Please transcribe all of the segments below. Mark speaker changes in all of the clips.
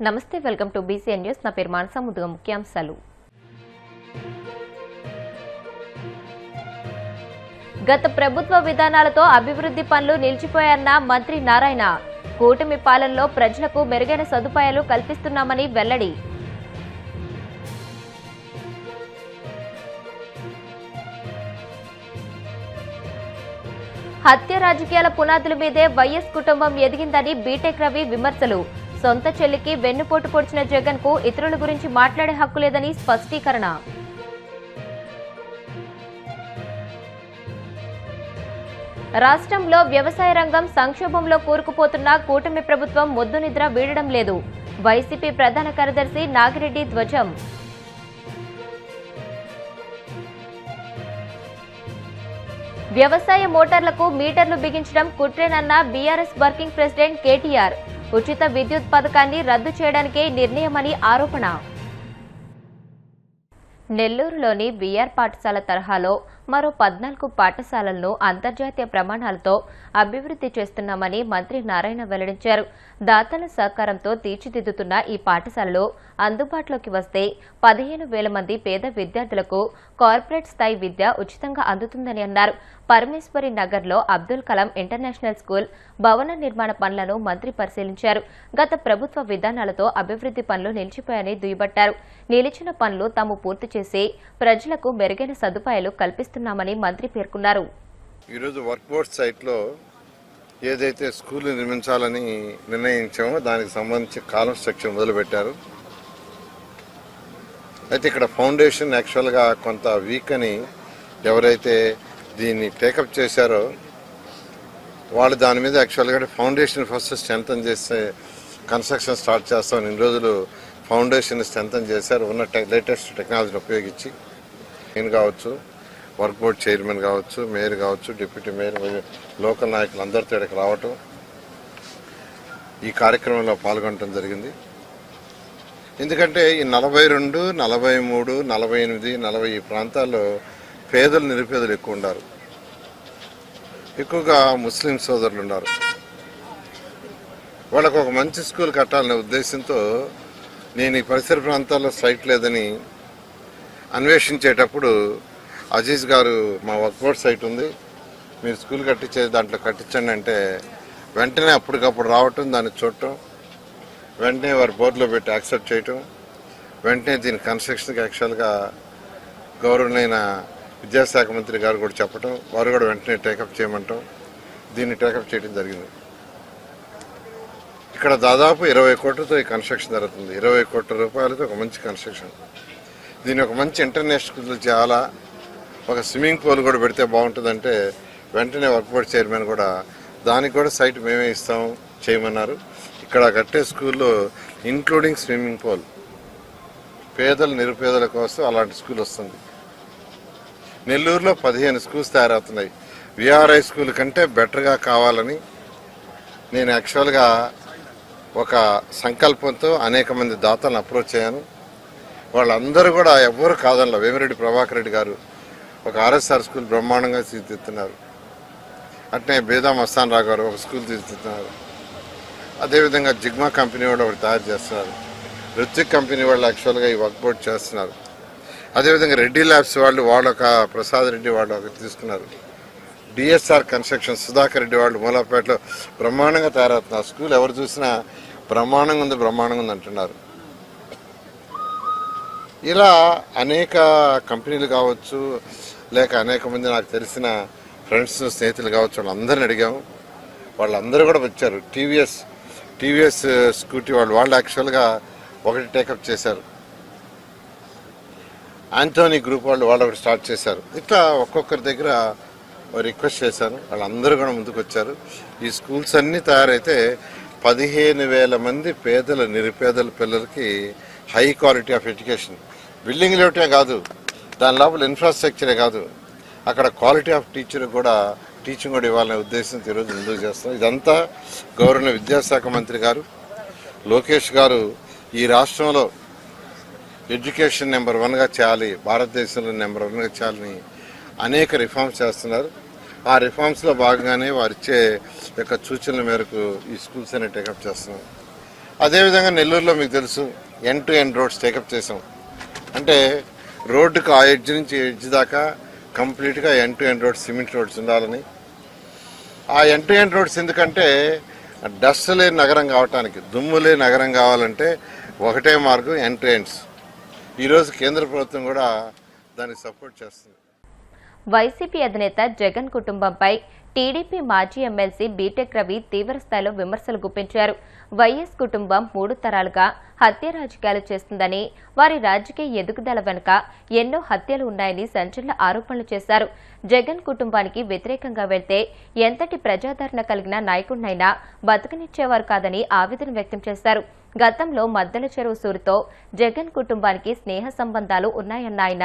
Speaker 1: నమస్తే, welcome to BCN news. నా పేరు మానస. ముందుగా ముఖ్యాంశాలు. గత ప్రభుత్వ విధానాలతో అభివృద్ధి పనులు నిలిచిపోయాయన్న మంత్రి నారాయణ. కూటమి పాలనలో ప్రజలకు మెరుగైన సదుపాయాలు కల్పిస్తున్నామని వెల్లడి. హత్య రాజకీయాల పునాదుల మీదే వైఎస్ కుటుంబం ఎదిగిందని బీటెక్ రవి విమర్శలు. సొంత చెల్లికి వెన్నుపోటు పొడిచిన జగన్ కు ఇతరుల గురించి మాట్లాడే హక్కు లేదని స్పష్టీకరణ. రాష్ట్రంలో వ్యవసాయ రంగం సంక్షోభంలో కూరుకుపోతున్న కూటమి ప్రభుత్వం మొద్దు నిద్ర వీడడం లేదు. వైసీపీ ప్రధాన కార్యదర్శి నాగిరెడ్డి ధ్వజం. వ్యవసాయ మోటార్లకు మీటర్లు బిగించడం కుట్రేనన్న బీఆర్ఎస్ వర్కింగ్ ప్రెసిడెంట్ కేటీఆర్. ఉచిత విద్యుత్ పథకాన్ని రద్దు చేయడానికే నిర్ణయమని ఆరోపణ. నెల్లూరులోని బీఆర్ పాఠశాల తరహాలో మరో 14 పాఠశాలలను అంతర్జాతీయ ప్రమాణాలతో అభివృద్ధి చేస్తున్నామని మంత్రి నారాయణ వెల్లడించారు. దాతల సహకారంతో తీర్చిదిద్దుతున్న ఈ పాఠశాలలో అందుబాటులోకి వస్తే 15,000 మంది పేద విద్యార్థులకు కార్పొరేట్ స్థాయి విద్య ఉచితంగా అందుతుందని అన్నారు. పరమేశ్వరి నగర్లో అబ్దుల్ కలాం ఇంటర్నేషనల్ స్కూల్ భవన నిర్మాణ పనులను మంత్రి పరిశీలించారు. గత ప్రభుత్వ విధానాలతో అభివృద్ధి పనులు నిలిచిపోయాయని దుయ్యబట్టారు. నిలిచిన పనులు తాము పూర్తి చేసి ప్రజలకు మెరుగైన సదుపాయాలు కల్పిస్తున్నామని మంత్రి పేర్కొన్నారు.
Speaker 2: ఈరోజు వర్క్ బోర్డ్ సైట్లో ఏదైతే స్కూల్ నిర్మించాలని నిర్ణయించామో దానికి సంబంధించి కన్స్ట్రక్షన్ మొదలుపెట్టారు. అయితే ఇక్కడ ఫౌండేషన్ యాక్చువల్గా కొంత వీక్ అని ఎవరైతే దీన్ని టేకప్ చేశారో వాళ్ళు దాని మీద యాక్చువల్గా ఫౌండేషన్ ఫస్ట్ స్ట్రెంథన్ చేస్తే కన్స్ట్రక్షన్ స్టార్ట్ చేస్తామని ఇన్ని రోజులు ఫౌండేషన్ స్ట్రెంథన్ చేశారు. ఉన్న లేటెస్ట్ టెక్నాలజీని ఉపయోగించి నేను కావచ్చు, వర్క్ బోర్డ్ చైర్మన్ కావచ్చు, మేయర్ కావచ్చు, డిప్యూటీ మేయర్, లోకల్ నాయకులు అందరితో ఇక్కడికి రావటం, ఈ కార్యక్రమంలో పాల్గొనడం జరిగింది. ఎందుకంటే ఈ 42, 43, 48, 40 ఈ ప్రాంతాల్లో పేదలు నిరుపేదలు ఎక్కువ ఉన్నారు. ఎక్కువగా ముస్లిం సోదరులు ఉన్నారు. వాళ్ళకు ఒక మంచి స్కూల్ కట్టాలనే ఉద్దేశంతో నేను ఈ పరిసర ప్రాంతాల్లో సైట్ లేదని అన్వేషించేటప్పుడు అజీజ్ గారు మా వర్క్ బోర్డ్ సైట్ ఉంది, మీరు స్కూల్ కట్టించే దాంట్లో కట్టించండి అంటే వెంటనే అప్పటికప్పుడు రావటం, దాన్ని చూడటం, వెంటనే వారి బోర్డులో పెట్టి యాక్సెప్ట్ చేయటం, వెంటనే దీని కన్స్ట్రక్షన్కి యాక్చువల్గా గౌరవనీయ విద్యాశాఖ మంత్రి గారు కూడా చెప్పటం, వారు కూడా వెంటనే టేకప్ చేయమంటాం, దీన్ని టేకప్ చేయడం జరిగింది. ఇక్కడ దాదాపు 20 కోట్లతో ఈ కన్స్ట్రక్షన్ జరుగుతుంది. 20 కోట్ల రూపాయలతో ఒక మంచి కన్స్ట్రక్షన్. దీన్ని ఒక మంచి ఇంటర్నేషనల్ స్కూల్ చేయాలా, ఒక స్విమ్మింగ్ పూల్ కూడా పెడితే బాగుంటుందంటే వెంటనే వర్క్ బోర్డ్ చైర్మన్ కూడా దానికి కూడా సైట్ మేమే ఇస్తాం చేయమన్నారు. ఇక్కడ కట్టే స్కూల్లో ఇంక్లూడింగ్ స్విమ్మింగ్ పూల్ పేదలు నిరుపేదల కోసం అలాంటి స్కూల్ వస్తుంది. నెల్లూరులో 15 స్కూల్స్ తయారవుతున్నాయి. విఆర్ఐ స్కూల్ కంటే బెటర్గా కావాలని నేను యాక్చువల్గా ఒక సంకల్పంతో అనేక మంది దాతలను అప్రోచ్ అయ్యాను. వాళ్ళందరూ కూడా ఎవ్వరు కాదనలా. వేమిరెడ్డి ప్రభాకర్ రెడ్డి గారు ఒక ఆర్ఎస్ఆర్ స్కూల్ బ్రహ్మాండంగా తీర్చిదిద్దుతున్నారు. అట్నే బేదా మస్తాన్ రావు గారు ఒక స్కూల్ తీర్చిదిద్దుతున్నారు. అదేవిధంగా జిగ్మా కంపెనీ వాళ్ళు ఒకటి తయారు చేస్తున్నారు. రుత్విక్ కంపెనీ వాళ్ళు యాక్చువల్గా ఈ వర్క్ బోర్డ్ చేస్తున్నారు. అదేవిధంగా రెడ్డి ల్యాబ్స్ వాళ్ళు ఒక ప్రసాద్ రెడ్డి వాళ్ళు ఒకటి తీసుకున్నారు. డిఎస్ఆర్ కన్స్ట్రక్షన్ సుధాకర్ రెడ్డి వాళ్ళు మూలాపేటలో బ్రహ్మాండంగా తయారవుతున్నారు. స్కూల్ ఎవరు చూసినా బ్రహ్మాండంగా ఉంది అంటున్నారు. ఇలా అనేక కంపెనీలు కావచ్చు, లేక అనేక మంది నాకు తెలిసిన ఫ్రెండ్స్ స్నేహితులు కావచ్చు, వాళ్ళందరిని అడిగాము. వాళ్ళందరూ కూడా వచ్చారు. టీవీఎస్ స్కూటీ వాళ్ళు యాక్చువల్గా ఒకటి టేకప్ చేశారు. ఆంటోనీ గ్రూప్ వాళ్ళు ఒకటి స్టార్ట్ చేశారు. ఇట్లా ఒక్కొక్కరి దగ్గర రిక్వెస్ట్ చేశాను. వాళ్ళందరూ కూడా ముందుకు వచ్చారు. ఈ స్కూల్స్ అన్నీ తయారైతే 15,000 మంది పేదల నిరుపేదల పిల్లలకి హై క్వాలిటీ ఆఫ్ ఎడ్యుకేషన్, బిల్డింగ్లు ఒకటే కాదు, దాని లోపల ఇన్ఫ్రాస్ట్రక్చరే కాదు, అక్కడ క్వాలిటీ ఆఫ్ టీచింగ్ కూడా ఇవ్వాలనే ఉద్దేశంతో ఈరోజు ముందుకు చేస్తున్నాం. ఇదంతా గౌరవ విద్యాశాఖ మంత్రి గారు లోకేష్ గారు ఈ రాష్ట్రంలో ఎడ్యుకేషన్ నెంబర్ 1గా చేయాలి, భారతదేశంలో నెంబర్ 1గా చేయాలని అనేక రిఫార్మ్స్ చేస్తున్నారు. ఆ రిఫార్మ్స్లో భాగంగానే వారిచ్చే యొక్క సూచనల మేరకు ఈ స్కూల్స్ అనే టేకప్ చేస్తున్నాం. అదేవిధంగా నెల్లూరులో మీకు తెలుసు end to end roads take up చేసాం. అంటే రోడ్డుకు ఆ ఎడ్జ్ నుంచి ఎడ్జ్ దాకా కంప్లీట్గా end to end roads, cement roads ఉండాలని. ఆ ఎండ్ టు ఎండ్ రోడ్స్ ఎందుకంటే డస్ట్ లేని నగరం కావటానికి, దుమ్ము లేని నగరం కావాలంటే ఒకటే మార్గం ఎండ్ టు ఎండ్స్. ఈరోజు కేంద్ర ప్రభుత్వం కూడా దాన్ని సపోర్ట్ చేస్తుంది.
Speaker 1: వైసీపీ అధినేత జగన్ కుటుంబంపై టీడీపీ మాజీ ఎమ్మెల్సీ బీటెక్ రవి తీవ్రస్థాయిలో విమర్శలు గుప్పించారు. వైఎస్ కుటుంబం 3 తరాలుగా హత్య రాజకీయాలు చేస్తుందని, వారి రాజకీయ ఎదుగుదల వెనుక ఎన్నో హత్యలు ఉన్నాయని సంచలన ఆరోపణలు చేశారు. జగన్ కుటుంబానికి వ్యతిరేకంగా వెళ్తే ఎంతటి ప్రజాదరణ కలిగిన నాయకుడినైనా బతకనిచ్చేవారు కాదని ఆవేదన వ్యక్తం చేశారు. గతంలో మద్దెల చెరువు సూరుతో జగన్ కుటుంబానికి స్నేహ సంబంధాలు ఉన్నాయన్న ఆయన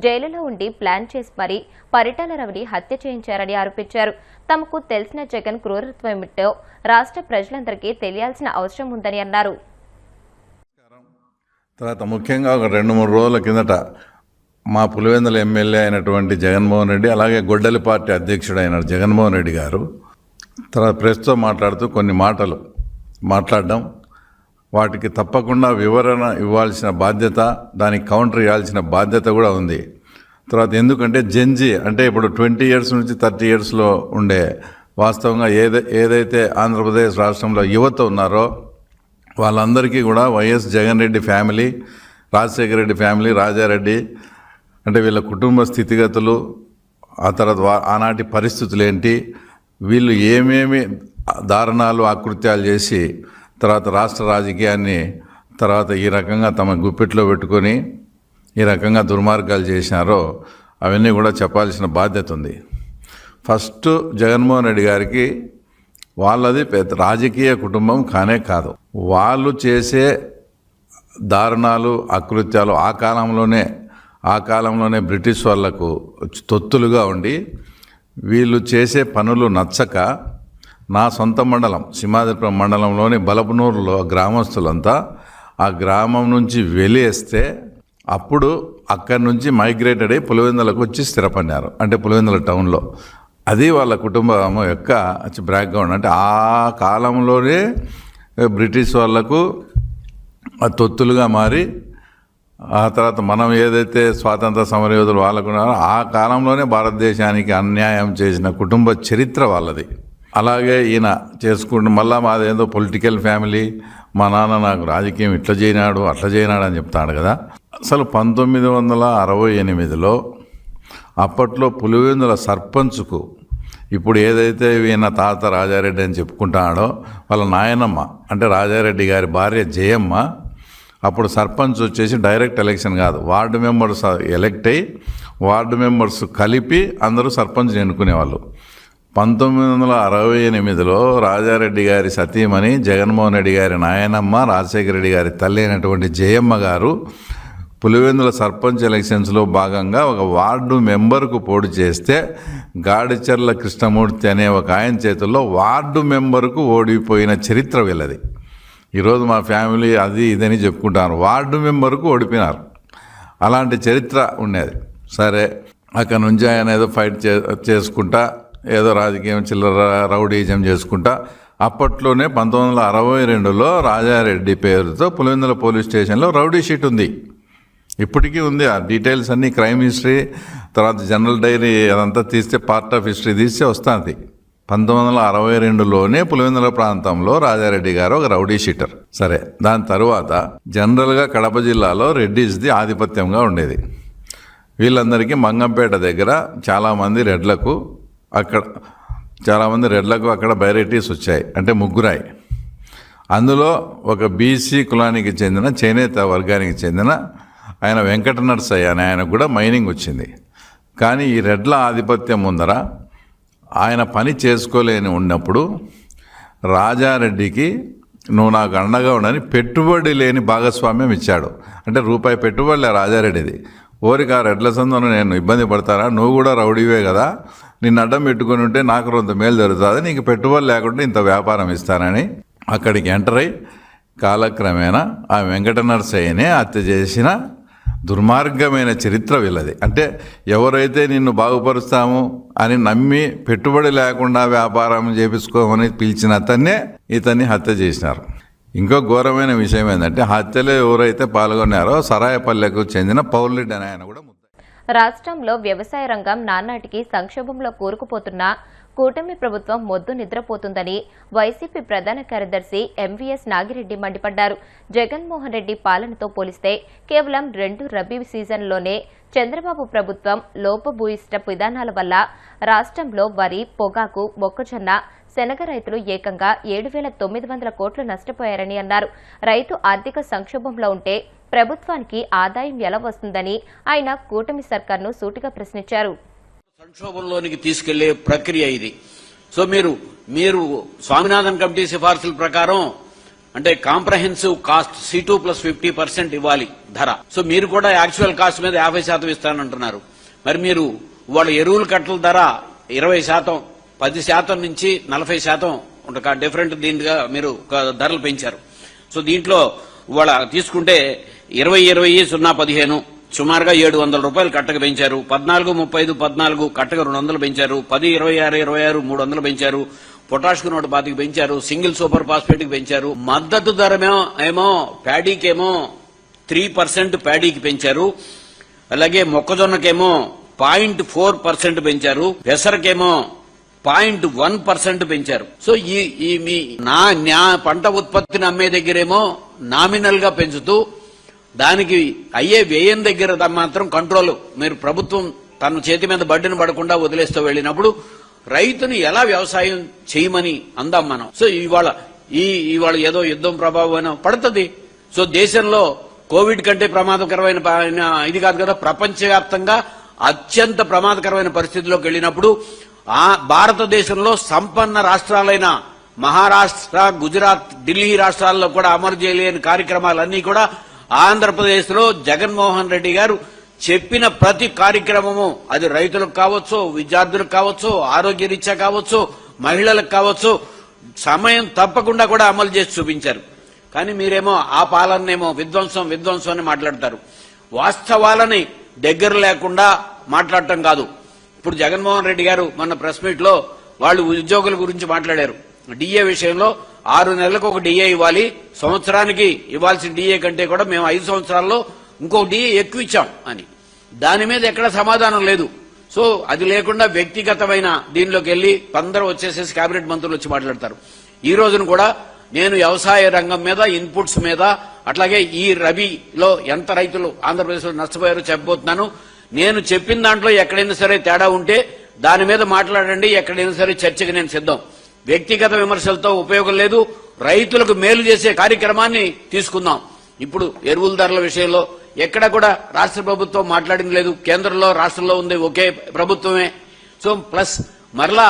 Speaker 1: జైలులో ఉండి ప్లాన్ చేసి మరీ పరిటాల రవిని హత్య చేయించారని ఆరోపించారు. తమకు తెలిసిన జగన్ క్రూరత్వమేమిటో రాష్ట్ర ప్రజలందరికీ తెలియాల్సిన అవసరం ఉందని అన్నారు.
Speaker 3: తర్వాత ముఖ్యంగా ఒక 2-3 రోజుల కిందట మా పులివెందుల ఎమ్మెల్యే అయినటువంటి జగన్మోహన్ రెడ్డి, అలాగే గొడ్డలి పార్టీ అధ్యక్షుడైన జగన్మోహన్ రెడ్డి గారు తర్వాత ప్రెస్తో మాట్లాడుతూ కొన్ని మాటలు మాట్లాడడం, వాటికి తప్పకుండా వివరణ ఇవ్వాల్సిన బాధ్యత, దానికి కౌంటర్ ఇవ్వాల్సిన బాధ్యత కూడా ఉంది. తర్వాత ఎందుకంటే జెన్జీ అంటే ఇప్పుడు 20 years నుంచి 30 yearsలో ఉండే వాస్తవంగా ఏదైతే ఆంధ్రప్రదేశ్ రాష్ట్రంలో యువత ఉన్నారో వాళ్ళందరికీ కూడా YS Jagan Reddy family, Rajasekhara Reddy family, Rajareddy అంటే వీళ్ళ కుటుంబ స్థితిగతులు, ఆ తర్వాత ఆనాటి పరిస్థితులు ఏంటి, వీళ్ళు ఏమేమి దారుణాలు ఆకృత్యాలు చేసి తర్వాత రాష్ట్ర రాజకీయాన్ని తర్వాత ఈ రకంగా తమ గుప్పిట్లో పెట్టుకొని ఈ రకంగా దుర్మార్గాలు చేసినారో అవన్నీ కూడా చెప్పాల్సిన బాధ్యత ఉంది. ఫస్ట్ జగన్మోహన్ రెడ్డి గారికి వాళ్ళది పెద్ద రాజకీయ కుటుంబం కానే కాదు. వాళ్ళు చేసే దారుణాలు అకృత్యాలు ఆ కాలంలోనే బ్రిటిష్ వాళ్లకు తొత్తులుగా ఉండి వీళ్ళు చేసే పనులు నచ్చక నా సొంత మండలం సింహాద్రిపురం మండలంలోని బలపనూరులో గ్రామస్తులంతా ఆ గ్రామం నుంచి వెలివేస్తే అప్పుడు అక్కడి నుంచి మైగ్రేటెడ్ అయ్యి పులివెందులకు వచ్చి స్థిరపడినారు. అంటే పులివెందుల టౌన్లో. అది వాళ్ళ కుటుంబం యొక్క బ్యాక్గ్రౌండ్. అంటే ఆ కాలంలోనే బ్రిటిష్ వాళ్లకు తొత్తులుగా మారి ఆ తర్వాత మనం ఏదైతే స్వాతంత్ర సమరయోధులు వాళ్ళకున్నారో ఆ కాలంలోనే భారతదేశానికి అన్యాయం చేసిన కుటుంబ చరిత్ర వాళ్ళది. అలాగే ఈయన చేసుకుంటూ మళ్ళీ మాదేదో పొలిటికల్ ఫ్యామిలీ, మా నాన్న నాకు రాజకీయం ఇట్లా చేయనాడు అట్లా చేయనాడు అని చెప్తాడు కదా. అసలు 1968లో అప్పట్లో పులివెందుల సర్పంచ్కు ఇప్పుడు ఏదైతే ఈయన తాత రాజారెడ్డి అని చెప్పుకుంటాడో వాళ్ళ నాయనమ్మ అంటే రాజారెడ్డి గారి భార్య జయమ్మ అప్పుడు సర్పంచ్ వచ్చేసి డైరెక్ట్ ఎలక్షన్ కాదు, వార్డు మెంబర్స్ ఎలక్ట్ అయ్యి వార్డు మెంబర్స్ కలిపి అందరూ సర్పంచ్ ఎన్నుకునేవాళ్ళు. 1968లో రాజారెడ్డి గారి సతీమణి జగన్మోహన్ రెడ్డి గారి నాయనమ్మ రాజశేఖర రెడ్డి గారి తల్లి అయినటువంటి జయమ్మ గారు పులివెందుల సర్పంచ్ ఎలక్షన్స్లో భాగంగా ఒక వార్డు మెంబర్కు పోటీ చేస్తే గాడిచర్ల కృష్ణమూర్తి అనే ఒక ఆయన చేతుల్లో వార్డు మెంబర్కు ఓడిపోయిన చరిత్ర వీళ్ళది. ఈరోజు మా ఫ్యామిలీ అది ఇదని చెప్పుకుంటారు, వార్డు మెంబర్కు ఓడిపోయినారు. అలాంటి చరిత్ర ఉండేది. సరే అక్కడ నుంచి ఆయన ఏదో ఫైట్ చేసుకుంటా ఏదో రాజకీయం చిల్లర రౌడీజం చేసుకుంటా అప్పట్లోనే 1962లో రాజారెడ్డి పేరుతో పులివెందుల పోలీస్ స్టేషన్లో రౌడీ షీట్ ఉంది. ఇప్పటికీ ఉంది. ఆ డీటెయిల్స్ అన్నీ క్రైమ్ హిస్టరీ తర్వాత జనరల్ డైరీ అదంతా తీస్తే పార్ట్ ఆఫ్ హిస్టరీ తీస్తే వస్తుంది. 1962లోనే పులివెందుల ప్రాంతంలో రాజారెడ్డి గారు ఒక రౌడీ షీటర్. సరే దాని తర్వాత జనరల్గా కడప జిల్లాలో రెడ్డిస్ది ఆధిపత్యంగా ఉండేది. వీళ్ళందరికీ మంగంపేట దగ్గర చాలామంది రెడ్లకు అక్కడ బైరైటీస్ వచ్చాయి, అంటే ముగ్గురాయి. అందులో ఒక బీసీ కులానికి చెందిన చేనేత వర్గానికి చెందిన ఆయన వెంకట నరసయ్య అనే ఆయనకు కూడా మైనింగ్ వచ్చింది. కానీ ఈ రెడ్ల ఆధిపత్యం ముందర ఆయన పని చేసుకోలేని ఉన్నప్పుడు రాజారెడ్డికి నువ్వు నాకు అండగా ఉండని పెట్టుబడి లేని భాగస్వామ్యం ఇచ్చాడు. అంటే రూపాయి పెట్టుబడిలే రాజారెడ్డిది. ఓరికి ఆ రెడ్ల సందును నేను ఇబ్బంది పడతానా, నువ్వు కూడా రౌడీవే కదా, నిన్ను అడ్డం పెట్టుకుని ఉంటే నాకు కొంత మేలు జరుగుతుంది, నీకు పెట్టుబడి లేకుండా ఇంత వ్యాపారం ఇస్తానని అక్కడికి ఎంటర్ అయ్యి కాలక్రమేణా ఆ వెంకట నరసయ్యనే హత్య చేసిన దుర్మార్గమైన చరిత్ర వీళ్ళది. అంటే ఎవరైతే నిన్ను బాగుపరుస్తాము అని నమ్మి పెట్టుబడి లేకుండా వ్యాపారం చేపించుకోమని పిలిచిన ఇతన్ని హత్య చేసినారు. ఇంకో ఘోరమైన విషయం ఏంటంటే హత్యలో ఎవరైతే పాల్గొన్నారో సరాయపల్లెకు చెందిన పౌర్లిడ్ అనే ఆయన కూడా
Speaker 1: రాష్ట్రంలో వ్యవసాయ రంగం నానాటికి సంక్షోభంలో కూరుకుపోతున్న కూటమి ప్రభుత్వం మొద్దు నిద్రపోతుందని వైసీపీ ప్రధాన కార్యదర్శి ఎంవీఎస్ నాగిరెడ్డి మండిపడ్డారు. జగన్మోహన్ రెడ్డి పాలనతో పోలిస్తే కేవలం 2 రబీ సీజన్లోనే చంద్రబాబు ప్రభుత్వం లోపభూయిష్ట విధానాల వల్ల రాష్ట్రంలో వరి, పొగాకు, మొక్కజొన్న, శనగ రైతులు ఏకంగా 7,900 కోట్లు నష్టపోయారని అన్నారు. రైతు ఆర్థిక సంక్షోభంలో ఉంటే ప్రభుత్వానికి ఆదాయం ఎలా వస్తుందని ఆయన కూటమి సర్కార్ను సూటిగా ప్రశ్నించారు.
Speaker 4: సంక్షోభంలోనికి తీసుకెళ్లే ప్రక్రియ ఇది. సో మీరు స్వామినాథన్ కమిటీ సిఫార్సుల ప్రకారం అంటే కాంప్రహెన్సివ్ కాస్ట్ C2+50% ఇవ్వాలి ధర. సో మీరు కూడా యాక్చువల్ కాస్ట్ మీద 50% ఇస్తానంటున్నారు. మరి మీరు వాళ్ళ ఎరువుల కట్టల ధర 20%, 10% నుంచి 40% డిఫరెంట్ దీనిగా మీరు ధరలు పెంచారు. సో దీంట్లో వాళ్ళ తీసుకుంటే 20-20-0-15 సుమారుగా 700 రూపాయలు కట్టకు పెంచారు. 14-35-14 కట్టకు 200 పెంచారు. 10-26-26 300 పెంచారు. పొటాష్కు 125 పెంచారు. సింగిల్ సూపర్ ఫాస్ఫేట్ కి పెంచారు. మద్దతు ధర ఏమో ప్యాడీకేమో 3% ప్యాడీకి పెంచారు. అలాగే మొక్కజొన్నకేమో 0.4% పెంచారు. పెసరకేమో 0.1% పెంచారు. సో ఈ మీ నా పంట ఉత్పత్తిని అమ్మే దగ్గరేమో నామినల్ గా పెంచుతూ దానికి అయ్యే వ్యయం దగ్గర మాత్రం కంట్రోల్ మీరు ప్రభుత్వం తన చేతి మీద బడ్డను పడకుండా వదిలేస్తూ వెళ్ళినప్పుడు రైతుని ఎలా వ్యవసాయం చేయమని అందాం మనం. సో ఇవాళ ఏదో యుద్ధం ప్రభావం పడుతుంది. సో దేశంలో కోవిడ్ కంటే ప్రమాదకరమైన ఇది కాదు కదా, ప్రపంచవ్యాప్తంగా అత్యంత ప్రమాదకరమైన పరిస్థితిలోకి వెళ్ళినప్పుడు భారతదేశంలో సంపన్న రాష్ట్రాలైన మహారాష్ట్ర, గుజరాత్, ఢిల్లీ రాష్ట్రాల్లో కూడా అమలు చేయలేని కార్యక్రమాలన్నీ కూడా ఆంధ్రప్రదేశ్ లో జగన్మోహన్ రెడ్డి గారు చెప్పిన ప్రతి కార్యక్రమము అది రైతులకు కావచ్చు, విద్యార్థులకు కావచ్చు, ఆరోగ్య రీత్యా కావచ్చు, మహిళలకు కావచ్చు, సమయం తప్పకుండా కూడా అమలు చేసి చూపించారు. కానీ మీరేమో ఆ పాలనేమో విధ్వంసం అని మాట్లాడతారు. వాస్తవాలని దగ్గర లేకుండా మాట్లాడటం కాదు. ఇప్పుడు జగన్మోహన్ రెడ్డి గారు మొన్న ప్రెస్ మీట్ లో వాళ్ళు ఉద్యోగుల గురించి మాట్లాడారు. డిఏ విషయంలో 6 నెలలకు ఒక డిఏ ఇవ్వాలి, సంవత్సరానికి ఇవ్వాల్సిన డిఏ కంటే కూడా మేము 5 సంవత్సరాల్లో ఇంకో డిఏ ఎక్కువ ఇచ్చాం అని. దాని మీద ఎక్కడ సమాధానం లేదు. సో అది లేకుండా వ్యక్తిగతమైన దీనిలోకి వెళ్లి అందరూ వచ్చేసేసి కేబినెట్ మంత్రులు వచ్చి మాట్లాడతారు. ఈ రోజున కూడా నేను వ్యవసాయ రంగం మీద, ఇన్పుట్స్ మీద, అట్లాగే ఈ రబీలో ఎంత రైతులు ఆంధ్రప్రదేశ్ లో నష్టపోయారో చెప్పబోతున్నాను. నేను చెప్పిన దాంట్లో ఎక్కడైనా సరే తేడా ఉంటే దాని మీద మాట్లాడండి. ఎక్కడైనా సరే చర్చకు నేను సిద్ధం. వ్యక్తిగత విమర్శలతో ఉపయోగం లేదు. రైతులకు మేలు చేసే కార్యక్రమాన్ని తీసుకుందాం. ఇప్పుడు ఎరువుల ధరల విషయంలో ఎక్కడ కూడా రాష్ట్ర ప్రభుత్వం మాట్లాడింది లేదు. కేంద్రంలో రాష్ట్రంలో ఉంది ఒకే ప్రభుత్వమే. సో ప్లస్ మరలా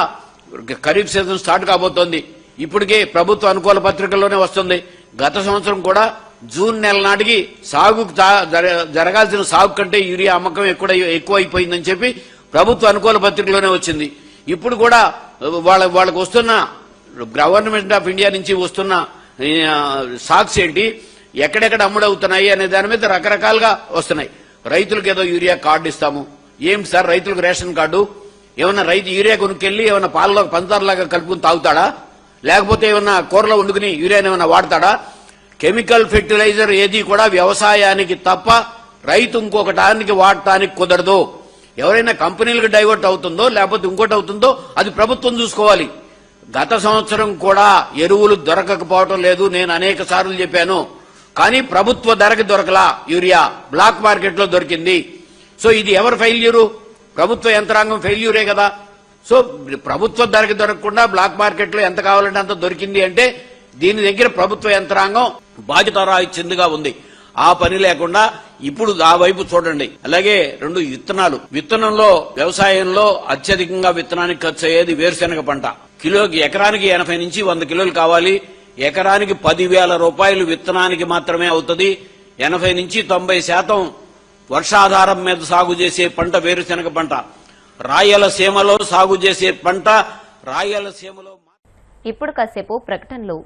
Speaker 4: ఖరీఫ్ సీజన్ స్టార్ట్ కాబోతోంది. ఇప్పటికే ప్రభుత్వ అనుకూల పత్రికల్లోనే వస్తుంది. గత సంవత్సరం కూడా జూన్ నెల నాటికి జరగాల్సిన సాగు కంటే యూరియా అమ్మకం ఎక్కువ అయిపోయిందని చెప్పి ప్రభుత్వ అనుకూల పత్రికలోనే వచ్చింది. ఇప్పుడు కూడా వాళ్ళకు వస్తున్న గవర్నమెంట్ ఆఫ్ ఇండియా నుంచి వస్తున్న సాక్స్ ఏంటి, ఎక్కడెక్కడ అమ్ముడవుతున్నాయి అనే దాని మీద రకరకాలుగా వస్తున్నాయి. రైతులకు ఏదో యూరియా కార్డు ఇస్తాము. ఏం సార్ రైతులకు రేషన్ కార్డు? ఏమన్నా రైతు యూరియా కొనుక్కెళ్లి ఏమన్నా పాలలో పంచదారలాగా కలుపుకుని తాగుతాడా? లేకపోతే ఏమన్నా కూరలో వండుకుని యూరియాని ఏమన్నా వాడతాడా? కెమికల్ ఫెర్టిలైజర్ ఏది కూడా వ్యవసాయానికి తప్ప రైతు ఇంకొకటానికి వాడటానికి కుదరదు. ఎవరైనా కంపెనీలకు డైవర్ట్ అవుతుందో లేకపోతే ఇంకోటి అవుతుందో అది ప్రభుత్వం చూసుకోవాలి. గత సంవత్సరం కూడా ఎరువులు దొరకకపోవటం లేదు. నేను అనేక సార్లు చెప్పాను. కానీ ప్రభుత్వ ధరకి దొరకలా యూరియా, బ్లాక్ మార్కెట్ లో దొరికింది. సో ఇది ఎవరు ఫెయిల్యూరు? ప్రభుత్వ యంత్రాంగం ఫెయిల్యూరే కదా. సో ప్రభుత్వ ధరకి దొరకకుండా బ్లాక్ మార్కెట్ లో ఎంత కావాలంటే అంత దొరికింది అంటే దీని దగ్గర ప్రభుత్వ యంత్రాంగం బాధ్యతారాహిత్యంగా ఉంది. ఆ పని లేకుండా ఇప్పుడు ఆ వైపు చూడండి. అలాగే 2 విత్తనంలో వ్యవసాయంలో అత్యధికంగా విత్తనానికి ఖర్చు అయ్యేది వేరుశెనగ పంట. ఎకరానికి 80 నుంచి 100 కిలోలు కావాలి. ఎకరానికి 10,000 రూపాయలు విత్తనానికి మాత్రమే అవుతుంది. 80 నుంచి 90% వర్షాధారం మీద సాగు చేసే పంట వేరుశెనగ పంట. రాయలసీమలో సాగు చేసే పంట రాయలసీమలో.
Speaker 1: ఇప్పుడు కాసేపు ప్రకటనలు.